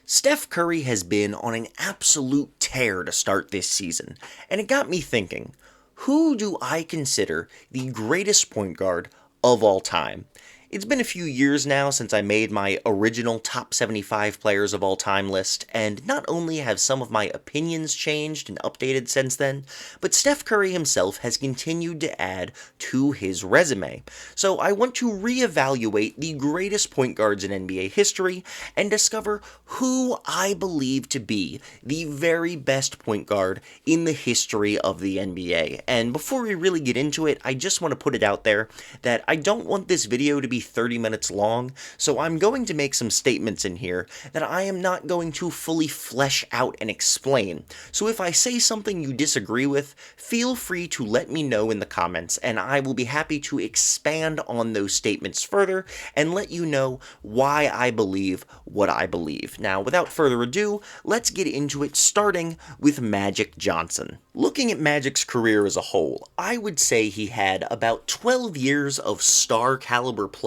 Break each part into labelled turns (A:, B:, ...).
A: Steph Curry has been on an absolute tear to start this season, and it got me thinking, who do I consider the greatest point guard of all time? It's been a few years now since I made my original top 75 players of all time list, and not only have some of my opinions changed and updated since then, but Steph Curry himself has continued to add to his resume. So I want to reevaluate the greatest point guards in NBA history and discover who I believe to be the very best point guard in the history of the NBA. And before we really get into it, I just want to put it out there that I don't want this video to be 30 minutes long, so I'm going to make some statements in here that I am not going to fully flesh out and explain. So if I say something you disagree with, feel free to let me know in the comments, and I will be happy to expand on those statements further and let you know why I believe what I believe. Now, without further ado, let's get into it, starting with Magic Johnson. Looking at Magic's career as a whole, I would say he had about 12 years of star caliber play,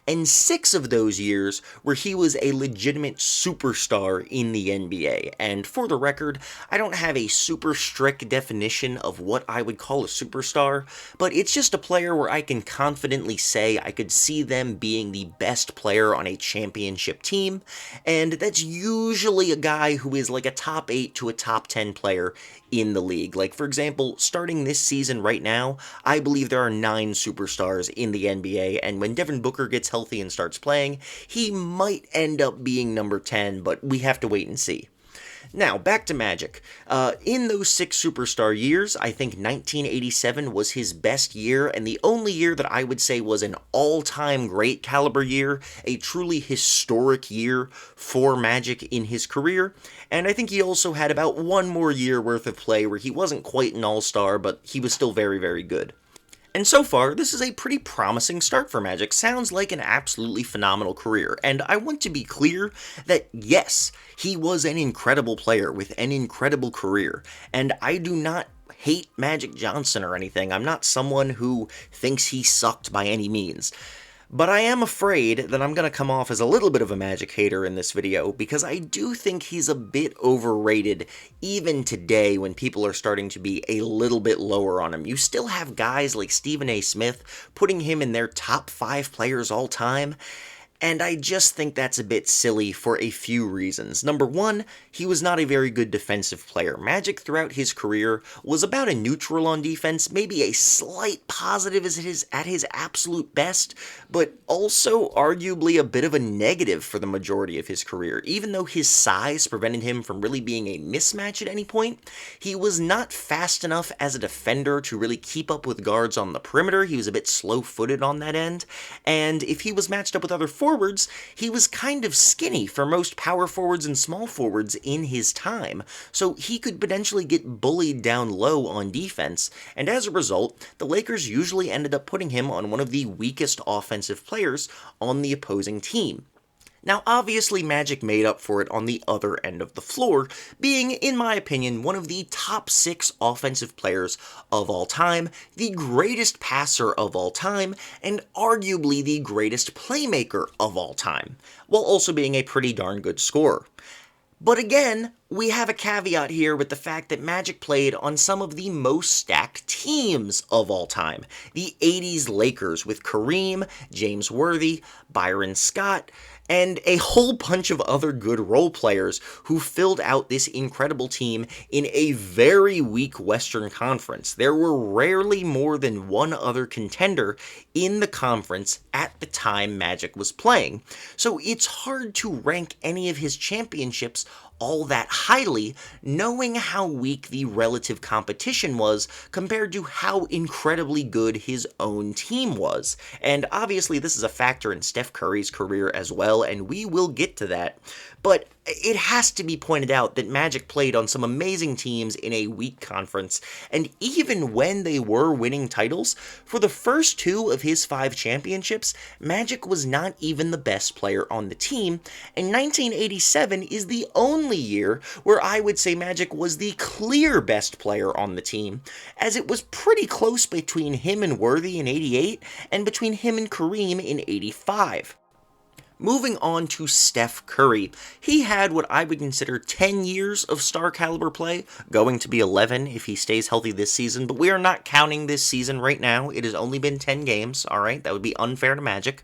A: and 6 of those years where he was a legitimate superstar in the NBA. And for the record, I don't have a super strict definition of what I would call a superstar, but it's just a player where I can confidently say I could see them being the best player on a championship team, and that's usually a guy who is like a top 8 to a top 10 player in the league. Like, for example, starting this season right now, I believe there are 9 superstars in the NBA, and when Devin Booker gets healthy and starts playing, he might end up being number 10, but we have to wait and see. Now, back to Magic. In those 6 superstar years, I think 1987 was his best year, and the only year that I would say was an all-time great caliber year, a truly historic year for Magic in his career. And I think he also had about one more year worth of play where he wasn't quite an all-star, but he was still very, very good. And so far, this is a pretty promising start for Magic. Sounds like an absolutely phenomenal career, and I want to be clear that yes, he was an incredible player with an incredible career, and I do not hate Magic Johnson or anything. I'm not someone who thinks he sucked by any means. But I am afraid that I'm going to come off as a little bit of a Magic hater in this video, because I do think he's a bit overrated even today when people are starting to be a little bit lower on him. You still have guys like Stephen A. Smith putting him in their top 5 players all time, and I just think that's a bit silly for a few reasons. Number one, he was not a very good defensive player. Magic throughout his career was about a neutral on defense, maybe a slight positive at his absolute best, but also arguably a bit of a negative for the majority of his career. Even though his size prevented him from really being a mismatch at any point, he was not fast enough as a defender to really keep up with guards on the perimeter. He was a bit slow-footed on that end, and if he was matched up with other forwards, he was kind of skinny for most power forwards and small forwards in his time, so he could potentially get bullied down low on defense, and as a result, the Lakers usually ended up putting him on one of the weakest offensive players on the opposing team. Now, obviously, Magic made up for it on the other end of the floor, being, in my opinion, one of the top 6 offensive players of all time, the greatest passer of all time, and arguably the greatest playmaker of all time, while also being a pretty darn good scorer. But again, we have a caveat here with the fact that Magic played on some of the most stacked teams of all time. The 80s Lakers with Kareem, James Worthy, Byron Scott, and a whole bunch of other good role players who filled out this incredible team in a very weak Western Conference. There were rarely more than one other contender in the conference at the time Magic was playing, so it's hard to rank any of his championships all that highly, knowing how weak the relative competition was compared to how incredibly good his own team was. And obviously this is a factor in Steph Curry's career as well, and we will get to that. But it has to be pointed out that Magic played on some amazing teams in a weak conference, and even when they were winning titles, for the first 2 of his 5 championships, Magic was not even the best player on the team, and 1987 is the only year where I would say Magic was the clear best player on the team, as it was pretty close between him and Worthy in 88, and between him and Kareem in 85. Moving on to Steph Curry. He had what I would consider 10 years of star caliber play, going to be 11 if he stays healthy this season, but we are not counting this season right now. It has only been 10 games, alright? That would be unfair to Magic.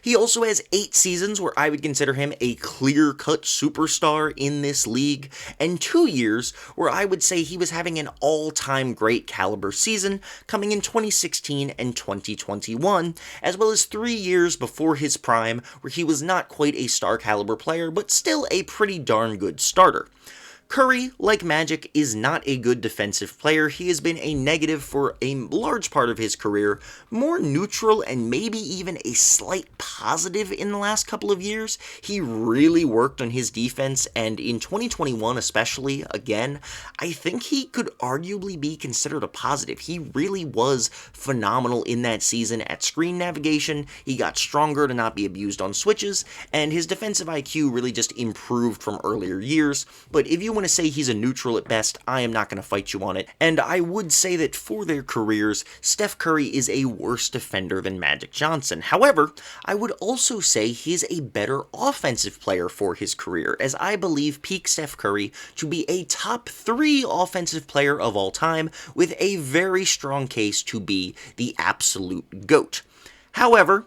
A: He also has 8 seasons where I would consider him a clear-cut superstar in this league, and 2 years where I would say he was having an all-time great caliber season, coming in 2016 and 2021, as well as 3 years before his prime, where he was not quite a star caliber player, but still a pretty darn good starter. Curry, like Magic, is not a good defensive player. He has been a negative for a large part of his career, more neutral and maybe even a slight positive in the last couple of years. He really worked on his defense, and in 2021 especially, again, I think he could arguably be considered a positive. He really was phenomenal in that season at screen navigation. He got stronger to not be abused on switches, and his defensive IQ really just improved from earlier years. But if you want to say he's a neutral at best, I am not going to fight you on it. And I would say that for their careers, Steph Curry is a worse defender than Magic Johnson. However, I would also say he's a better offensive player for his career, as I believe peak Steph Curry to be a top 3 offensive player of all time, with a very strong case to be the absolute GOAT. However,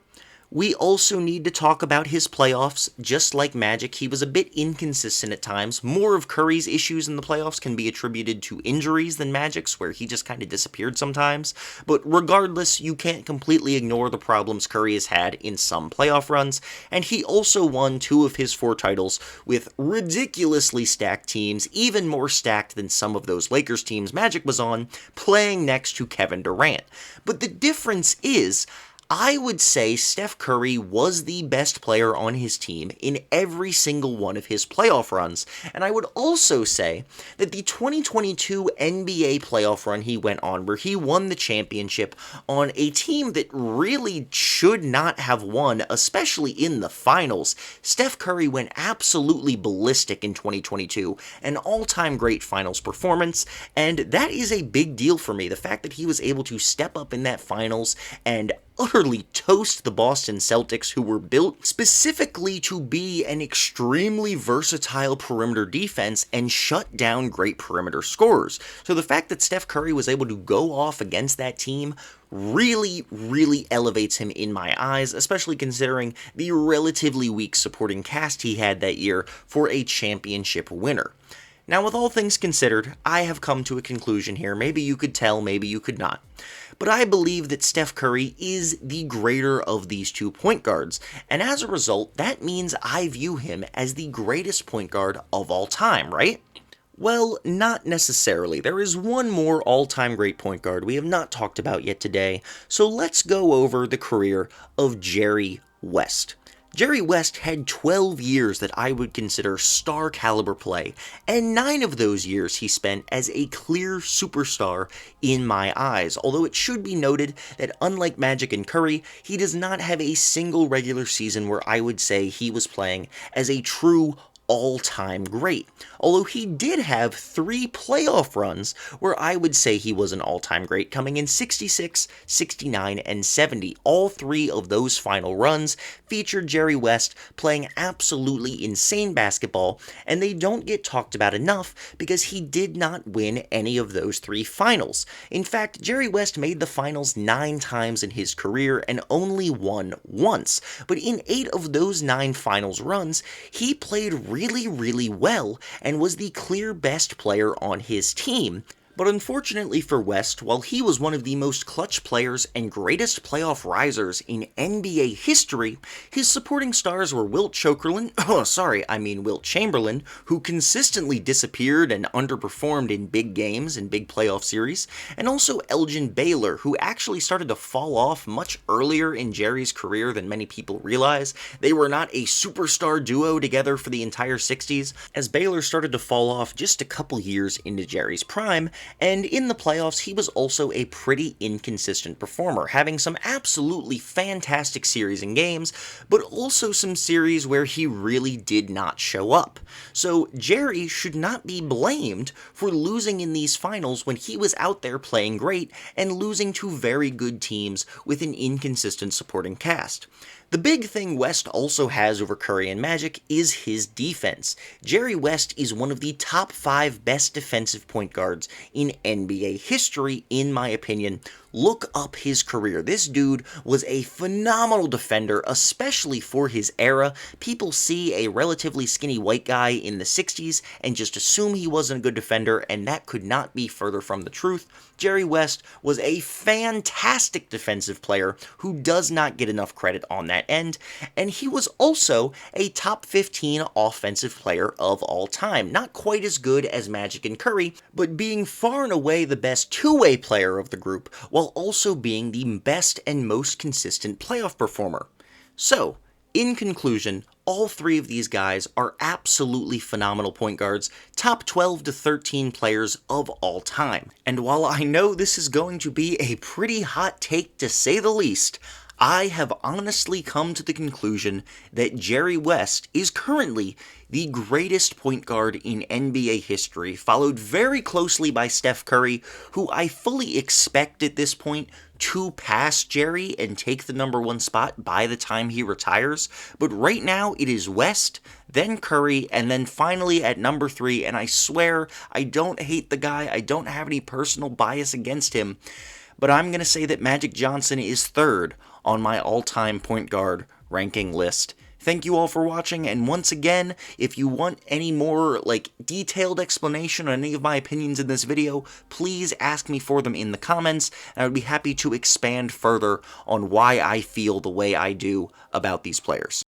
A: we also need to talk about his playoffs. Just like Magic, he was a bit inconsistent at times. More of Curry's issues in the playoffs can be attributed to injuries than Magic's, where he just kind of disappeared sometimes. But regardless, you can't completely ignore the problems Curry has had in some playoff runs, and he also won 2 of his 4 titles with ridiculously stacked teams, even more stacked than some of those Lakers teams Magic was on, playing next to Kevin Durant. But the difference is, I would say Steph Curry was the best player on his team in every single one of his playoff runs, and I would also say that the 2022 NBA playoff run he went on, where he won the championship on a team that really should not have won, especially in the finals, Steph Curry went absolutely ballistic in 2022, an all-time great finals performance, and that is a big deal for me. The fact that he was able to step up in that finals and utterly toast the Boston Celtics, who were built specifically to be an extremely versatile perimeter defense and shut down great perimeter scorers. So the fact that Steph Curry was able to go off against that team really elevates him in my eyes, especially considering the relatively weak supporting cast he had that year for a championship winner. Now, with all things considered, I have come to a conclusion here. Maybe you could tell, maybe you could not. But I believe that Steph Curry is the greater of these 2 point guards, and as a result, that means I view him as the greatest point guard of all time, right? Well, not necessarily. There is one more all-time great point guard we have not talked about yet today, so let's go over the career of Jerry West. Jerry West had 12 years that I would consider star caliber play, and 9 of those years he spent as a clear superstar in my eyes, although it should be noted that unlike Magic and Curry, he does not have a single regular season where I would say he was playing as a true all-time great, although he did have 3 playoff runs where I would say he was an all-time great, coming in 66, 69, and 70. All 3 of those final runs featured Jerry West playing absolutely insane basketball, and they don't get talked about enough because he did not win any of those 3 finals. In fact, Jerry West made the finals 9 times in his career and only won once, but in 8 of those 9 finals runs, he played really well and was the clear best player on his team. But unfortunately for West, while he was one of the most clutch players and greatest playoff risers in NBA history, his supporting stars were Wilt Chamberlain, who consistently disappeared and underperformed in big games and big playoff series, and also Elgin Baylor, who actually started to fall off much earlier in Jerry's career than many people realize. They were not a superstar duo together for the entire 60s, as Baylor started to fall off just a couple years into Jerry's prime, and in the playoffs, he was also a pretty inconsistent performer, having some absolutely fantastic series and games, but also some series where he really did not show up. So Jerry should not be blamed for losing in these finals when he was out there playing great and losing to very good teams with an inconsistent supporting cast. The big thing West also has over Curry and Magic is his defense. Jerry West is one of the top 5 best defensive point guards in NBA history, in my opinion. Look up his career. This dude was a phenomenal defender, especially for his era. People see a relatively skinny white guy in the 60s and just assume he wasn't a good defender, and that could not be further from the truth. Jerry West was a fantastic defensive player who does not get enough credit on that end, and he was also a top 15 offensive player of all time. Not quite as good as Magic and Curry, but being far and away the best two-way player of the group, while also being the best and most consistent playoff performer. So, in conclusion, all 3 of these guys are absolutely phenomenal point guards, top 12 to 13 players of all time. And while I know this is going to be a pretty hot take to say the least, I have honestly come to the conclusion that Jerry West is currently the greatest point guard in NBA history, followed very closely by Steph Curry, who I fully expect at this point to pass Jerry and take the number 1 spot by the time he retires. But right now it is West, then Curry, and then finally at number 3, and I swear I don't hate the guy, I don't have any personal bias against him, but I'm going to say that Magic Johnson is 3rd on my all-time point guard ranking list. Thank you all for watching, and once again, if you want any more, detailed explanation on any of my opinions in this video, please ask me for them in the comments, and I would be happy to expand further on why I feel the way I do about these players.